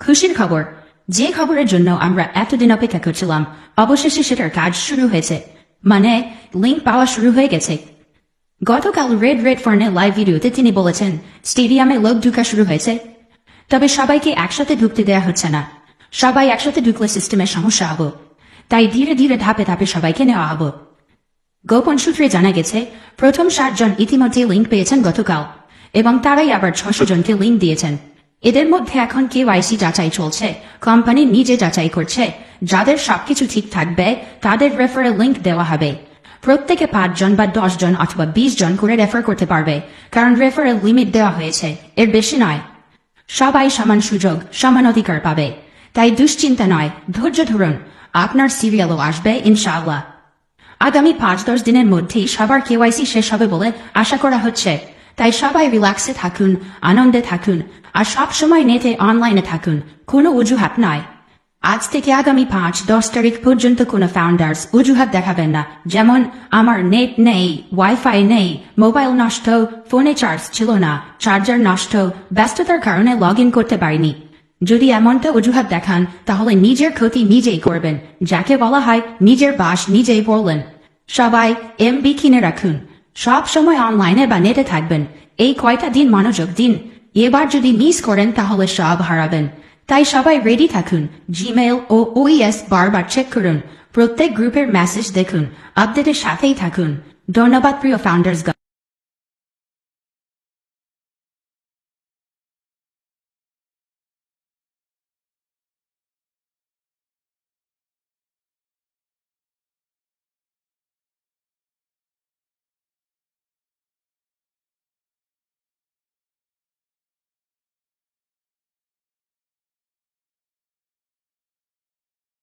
খুশির খবর, যে খবরের জন্য আমরা এতদিন অপেক্ষা করছিলাম অবশেষে সেটার কাজ শুরু হয়েছে। মানে লিঙ্ক পাওয়া শুরু হয়ে গেছে। গতকাল রেড ফর্নে লাইভ ভিডিওতে তিনি বলেছেন স্টেডিয়ামে লোক ঢুকা শুরু হয়েছে, তবে সবাইকে একসাথে ঢুকতে দেয়া হচ্ছে না। সবাই একসাথে ঢুকলে সিস্টেমে সমস্যা হবো, তাই ধীরে ধীরে ধাপে ধাপে সবাইকে নেওয়া হবো। গোপন সূত্রে জানা গেছে প্রথম 60 জন ইতিমধ্যে লিঙ্ক পেয়েছেন গতকাল, এবং তারাই আবার 600 জনকে লিঙ্ক দিয়েছেন। এদের মধ্যে এখন কেওয়াইসি যাচাই চলছে, কোম্পানি নিজে যাচাই করছে। যাদের সবকিছু ঠিক থাকবে তাদের রেফারেল লিঙ্ক দেওয়া হবে। প্রত্যেকে 5 জন বা 10 জন অথবা 20 জন করে রেফার করতে পারবে, কারণ রেফারেল লিমিট দেওয়া হয়েছে, এর বেশি নয়। সবাই সমান সুযোগ, সমান অধিকার পাবে, তাই দুশ্চিন্তা নয়, ধৈর্য ধরুন, আপনার সিরিয়ালও আসবে ইনশাআল্লাহ। আগামী 5-10 দিনের মধ্যেই সবার কেওয়াইসি শেষ হবে বলে আশা করা হচ্ছে, তাই সবাই রিল্যাক্সে থাকুন, আনন্দে থাকুন, আর সব সময় নেটে অনলাইনে থাকুন, কোনো অজুহাত নয়। আজ থেকে আগামী 5-10 তারিখ পর্যন্ত কোনো ফাউন্ডার্স অজুহাত দেখাবেন না, যেমন আমার নেট নেই, ওয়াইফাই নেই, মোবাইল নষ্ট, ফোনে চার্জ ছিল না, চার্জার নষ্ট, ব্যস্ততার কারণে লগ ইন করতে পারিনি। যদি এমনটা অজুহাত দেখান তাহলে নিজের ক্ষতি নিজেই করবেন, যাকে বলা হয় নিজের বাস নিজেই বললেন। সবাই এমবি কিনে রাখুন, সব সময় অনলাইনে বা নেটে থাকবেন। এই কয়টা দিন মনোযোগ দিন, এবার যদি মিস করেন তাহলে সব হারাবেন। তাই সবাই রেডি থাকুন, জিমেইল ও ওইএস বারবার চেক করুন, প্রত্যেক গ্রুপের মেসেজ দেখুন, আপডেটের সাথেই থাকুন। ধন্যবাদ প্রিয় ফাউন্ডার্স।